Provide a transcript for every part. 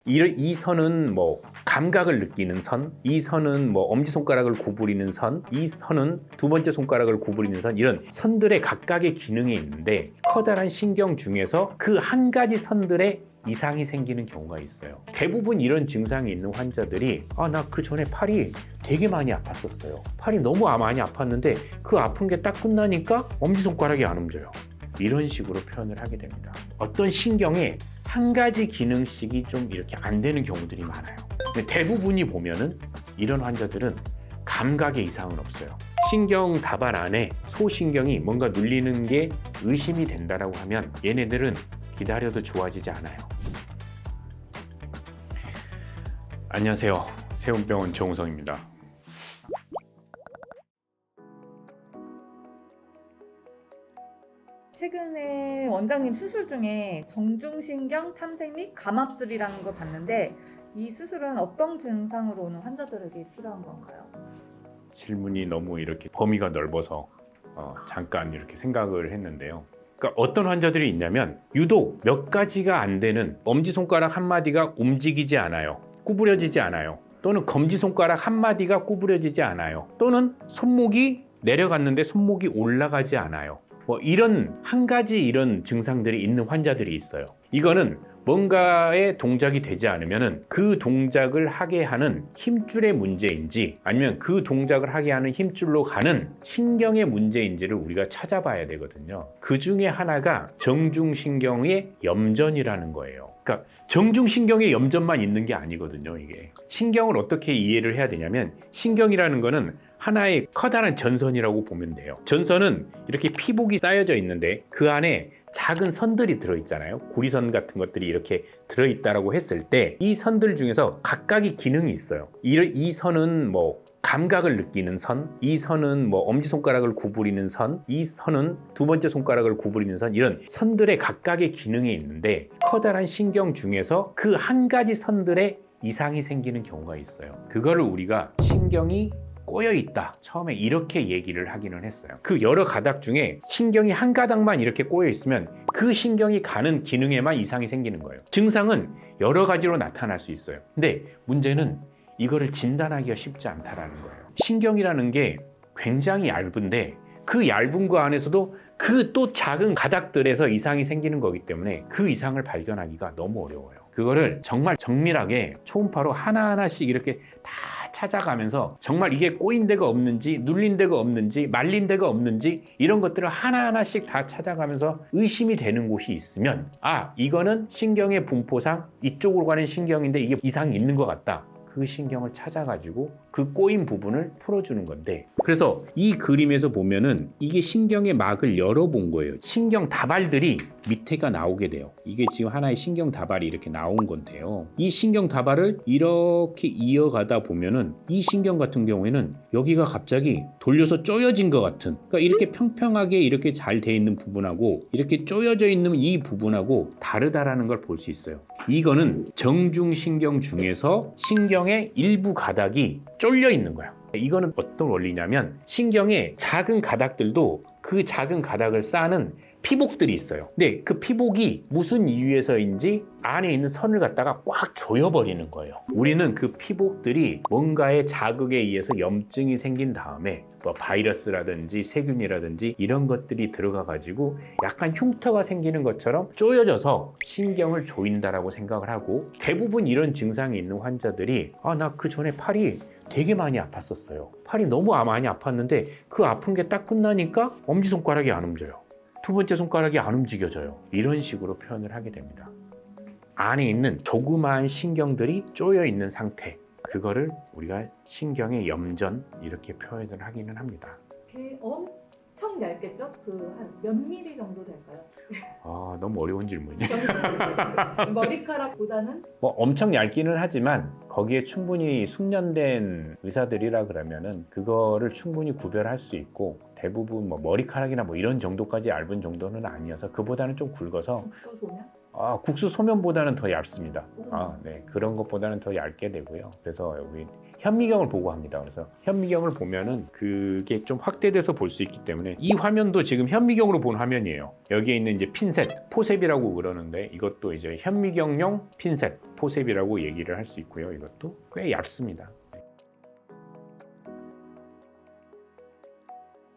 이 선은 뭐 감각을 느끼는 선, 이 선은 뭐 엄지손가락을 구부리는 선, 이 선은 두 번째 손가락을 구부리는 선, 이런 선들의 각각의 기능이 있는데 커다란 신경 중에서 그 한 가지 선들에 이상이 생기는 경우가 있어요. 대부분 이런 증상이 있는 환자들이 나 그 전에 팔이 되게 많이 아팠었어요. 팔이 너무 많이 아팠는데 그 아픈 게 딱 끝나니까 엄지손가락이 안 움직여요. 이런 식으로 표현을 하게 됩니다. 어떤 신경에 한 가지 기능씩이 좀 이렇게 안 되는 경우들이 많아요. 근데 대부분이 보면은 이런 환자들은 감각에 이상은 없어요. 신경 다발 안에 소신경이 뭔가 눌리는 게 의심이 된다라고 하면 얘네들은 기다려도 좋아지지 않아요. 안녕하세요. 세운병원 정우성입니다. 최근에 원장님 수술 중에 정중신경 탐색 및 감압술이라는 걸 봤는데 이 수술은 어떤 증상으로 오는 환자들에게 필요한 건가요? 질문이 너무 이렇게 범위가 넓어서 잠깐 이렇게 생각을 했는데요. 그러니까 어떤 환자들이 있냐면 유독 몇 가지가 안 되는 엄지손가락 한 마디가 움직이지 않아요. 구부려지지 않아요. 또는 검지손가락 한 마디가 구부려지지 않아요. 또는 손목이 내려갔는데 손목이 올라가지 않아요. 이런 한 가지 이런 증상들이 있는 환자들이 있어요. 이거는 뭔가의 동작이 되지 않으면 그 동작을 하게 하는 힘줄의 문제인지 아니면 그 동작을 하게 하는 힘줄로 가는 신경의 문제인지를 우리가 찾아봐야 되거든요. 그 중에 하나가 정중신경의 염전이라는 거예요. 그러니까 정중신경의 염전만 있는 게 아니거든요. 이게 신경을 어떻게 이해를 해야 되냐면 신경이라는 거는 하나의 커다란 전선이라고 보면 돼요. 전선은 이렇게 피복이 쌓여져 있는데 그 안에 작은 선들이 들어있잖아요. 구리선 같은 것들이 이렇게 들어있다라고 했을 때 이 선들 중에서 각각의 기능이 있어요. 이 선은 뭐 감각을 느끼는 선, 이 선은 뭐 엄지손가락을 구부리는 선, 이 선은 두 번째 손가락을 구부리는 선, 이런 선들의 각각의 기능이 있는데 커다란 신경 중에서 그 한 가지 선들에 이상이 생기는 경우가 있어요. 그거를 우리가 신경이 꼬여있다. 처음에 이렇게 얘기를 하기는 했어요. 그 여러 가닥 중에 신경이 한 가닥만 이렇게 꼬여있으면 그 신경이 가는 기능에만 이상이 생기는 거예요. 증상은 여러 가지로 나타날 수 있어요. 근데 문제는 이거를 진단하기가 쉽지 않다라는 거예요. 신경이라는 게 굉장히 얇은데 그 얇은 거 안에서도 그 또 작은 가닥들에서 이상이 생기는 거기 때문에 그 이상을 발견하기가 너무 어려워요. 그거를 정말 정밀하게 초음파로 하나하나씩 이렇게 다 찾아가면서 정말 이게 꼬인 데가 없는지 눌린 데가 없는지 말린 데가 없는지 이런 것들을 하나하나씩 다 찾아가면서 의심이 되는 곳이 있으면 이거는 신경의 분포상 이쪽으로 가는 신경인데 이게 이상이 있는 것 같다. 그 신경을 찾아가지고 그 꼬인 부분을 풀어주는 건데, 그래서 이 그림에서 보면은 이게 신경의 막을 열어본 거예요. 신경 다발들이 밑에가 나오게 돼요. 이게 지금 하나의 신경 다발이 이렇게 나온 건데요. 이 신경 다발을 이렇게 이어가다 보면은 이 신경 같은 경우에는 여기가 갑자기 돌려서 쪼여진 것 같은, 그러니까 이렇게 평평하게 이렇게 잘 돼 있는 부분하고 이렇게 쪼여져 있는 이 부분하고 다르다라는 걸 볼 수 있어요. 이거는 정중신경 중에서 신경의 일부 가닥이 쫄려 있는 거야. 이거는 어떤 원리냐면 신경의 작은 가닥들도 그 작은 가닥을 쌓는 피복들이 있어요. 근데 그 피복이 무슨 이유에서인지 안에 있는 선을 갖다가 꽉 조여버리는 거예요. 우리는 그 피복들이 뭔가의 자극에 의해서 염증이 생긴 다음에 바이러스라든지 세균이라든지 이런 것들이 들어가 가지고 약간 흉터가 생기는 것처럼 쪼여져서 신경을 조인다라고 생각을 하고, 대부분 이런 증상이 있는 환자들이 나 그 전에 팔이 되게 많이 아팠었어요. 팔이 너무 많이 아팠는데 그 아픈 게 딱 끝나니까 엄지손가락이 안 움직여요. 두 번째 손가락이 안 움직여져요. 이런 식으로 표현을 하게 됩니다. 안에 있는 조그마한 신경들이 쪼여 있는 상태, 그거를 우리가 신경의 염전 이렇게 표현을 하기는 합니다. 엄청 얇겠죠? 그 한 몇 미리 정도 될까요? 너무 어려운 질문이에요. 머리카락보다는? 엄청 얇기는 하지만 거기에 충분히 숙련된 의사들이라 그러면은 그거를 충분히 구별할 수 있고, 대부분 머리카락이나 이런 정도까지 얇은 정도는 아니어서 그보다는 좀 굵어서 국수소면? 국수 소면보다는 더 얇습니다. 네, 그런 것보다는 더 얇게 되고요. 그래서 여기 현미경을 보고 합니다. 그래서 현미경을 보면은 그게 좀 확대돼서 볼 수 있기 때문에 이 화면도 지금 현미경으로 본 화면이에요. 여기에 있는 이제 핀셋, 포셉이라고 그러는데 이것도 이제 현미경용 핀셋, 포셉이라고 얘기를 할 수 있고요. 이것도 꽤 얇습니다.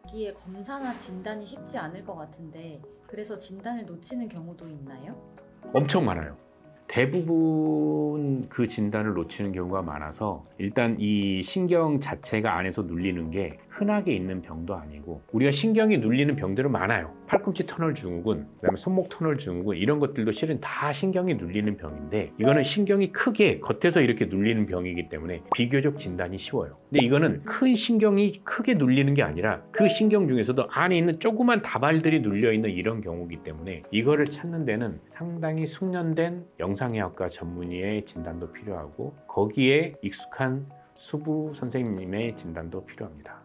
여기에 검사나 진단이 쉽지 않을 것 같은데 그래서 진단을 놓치는 경우도 있나요? 엄청 많아요. 대부분 그 진단을 놓치는 경우가 많아서 일단 이 신경 자체가 안에서 눌리는 게 흔하게 있는 병도 아니고 우리가 신경이 눌리는 병들은 많아요. 팔꿈치 터널 증후군, 그다음에 손목 터널 증후군 이런 것들도 실은 다 신경이 눌리는 병인데 이거는 신경이 크게 겉에서 이렇게 눌리는 병이기 때문에 비교적 진단이 쉬워요. 근데 이거는 큰 신경이 크게 눌리는 게 아니라 그 신경 중에서도 안에 있는 조그만 다발들이 눌려 있는 이런 경우이기 때문에 이거를 찾는 데는 상당히 숙련된 영상의학과 전문의의 진단도 필요하고 거기에 익숙한 수부 선생님의 진단도 필요합니다.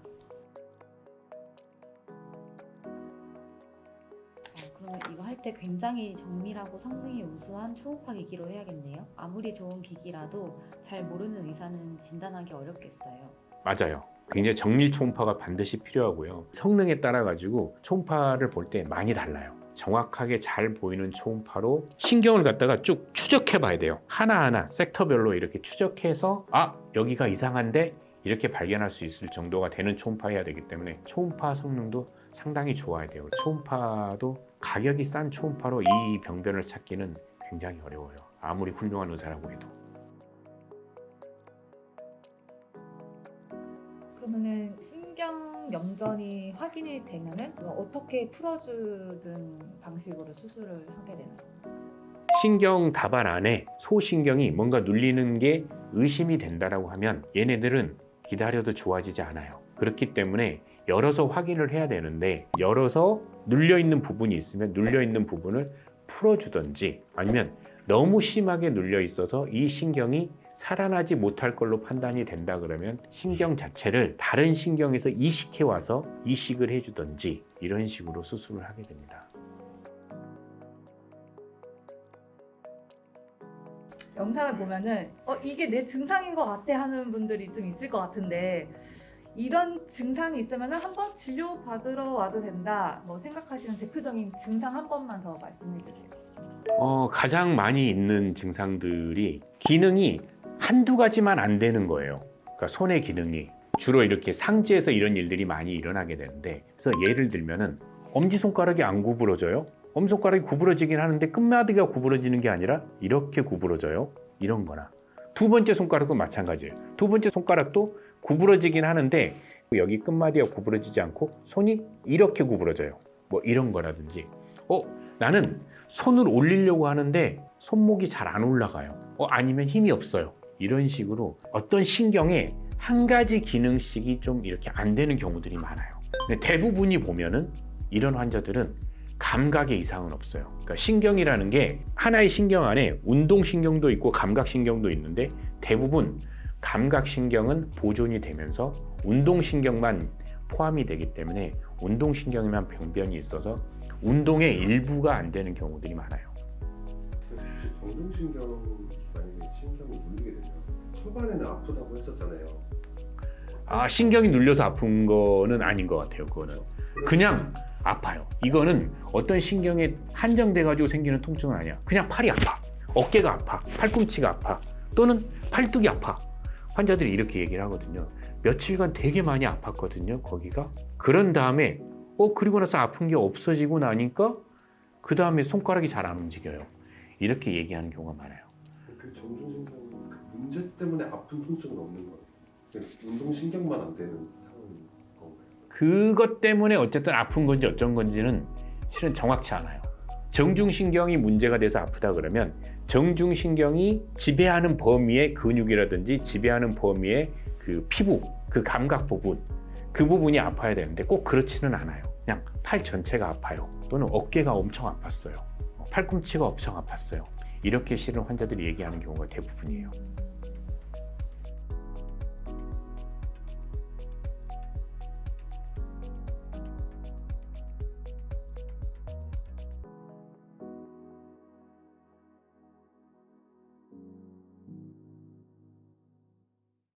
그러면 이거 할 때 굉장히 정밀하고 성능이 우수한 초음파 기기로 해야겠네요. 아무리 좋은 기기라도 잘 모르는 의사는 진단하기 어렵겠어요. 맞아요. 굉장히 정밀 초음파가 반드시 필요하고요. 성능에 따라 가지고 초음파를 볼 때 많이 달라요. 정확하게 잘 보이는 초음파로 신경을 갖다가 쭉 추적해 봐야 돼요. 하나하나 섹터별로 이렇게 추적해서 여기가 이상한데 이렇게 발견할 수 있을 정도가 되는 초음파여야 되기 때문에 초음파 성능도 상당히 좋아야 돼요. 초음파도 가격이 싼 초음파로 이 병변을 찾기는 굉장히 어려워요. 아무리 훌륭한 의사라고 해도. 그러면은 신경 염전이 확인이 되면은 어떻게 풀어주든 방식으로 수술을 하게 되나요? 신경 다발 안에 소신경이 뭔가 눌리는 게 의심이 된다라고 하면 얘네들은 기다려도 좋아지지 않아요. 그렇기 때문에 열어서 확인을 해야 되는데 열어서 눌려있는 부분이 있으면 눌려있는 부분을 풀어주든지 아니면 너무 심하게 눌려 있어서 이 신경이 살아나지 못할 걸로 판단이 된다 그러면 신경 자체를 다른 신경에서 이식해 와서 이식을 해주든지 이런 식으로 수술을 하게 됩니다. 영상을 보면은 이게 내 증상인 것 같아 하는 분들이 좀 있을 것 같은데 이런 증상이 있으면 한번 진료 받으러 와도 된다 생각하시는 대표적인 증상 한 번만 더 말씀해 주세요. 가장 많이 있는 증상들이 기능이 한두 가지만 안 되는 거예요. 그러니까 손의 기능이 주로 이렇게 상지에서 이런 일들이 많이 일어나게 되는데 그래서 예를 들면은 엄지손가락이 안 구부러져요. 엄지손가락이 구부러지긴 하는데 끝마디가 구부러지는 게 아니라 이렇게 구부러져요. 이런 거나 두 번째 손가락도 마찬가지예요. 두 번째 손가락도 구부러지긴 하는데 여기 끝마디가 구부러지지 않고 손이 이렇게 구부러져요. 이런 거라든지 나는 손을 올리려고 하는데 손목이 잘 안 올라가요. 아니면 힘이 없어요. 이런 식으로 어떤 신경에 한 가지 기능씩이 좀 이렇게 안 되는 경우들이 많아요. 근데 대부분이 보면은 이런 환자들은 감각에 이상은 없어요. 그러니까 신경이라는 게 하나의 신경 안에 운동신경도 있고 감각신경도 있는데 대부분 감각신경은 보존이 되면서 운동신경만 포함이 되기 때문에 운동신경에만 병변이 있어서 운동의 일부가 안 되는 경우들이 많아요. 정중신경 만약에 신경이 눌리게 되면 초반에는 아프다고 했었잖아요. 신경이 눌려서 아픈 거는 아닌 것 같아요. 그거는 그냥 아파요. 이거는 어떤 신경에 한정돼 가지고 생기는 통증은 아니야. 그냥 팔이 아파, 어깨가 아파, 팔꿈치가 아파, 또는 팔뚝이 아파. 환자들이 이렇게 얘기를 하거든요. 며칠간 되게 많이 아팠거든요. 거기가. 그런 다음에 그리고 나서 아픈 게 없어지고 나니까 그 다음에 손가락이 잘 안 움직여요. 이렇게 얘기하는 경우가 많아요. 그 정중신경 그 문제 때문에 아픈 통증은 없는 거예요. 운동신경만 안 되는 상황인 건가요? 그것 때문에 어쨌든 아픈 건지 어쩐 건지는 실은 정확치 않아요. 정중신경이 문제가 돼서 아프다 그러면 정중신경이 지배하는 범위의 근육이라든지 지배하는 범위의 그 피부, 그 감각 부분, 그 부분이 아파야 되는데 꼭 그렇지는 않아요. 그냥 팔 전체가 아파요. 또는 어깨가 엄청 아팠어요. 팔꿈치가 엄청 아팠어요. 이렇게 실은 환자들이 얘기하는 경우가 대부분이에요.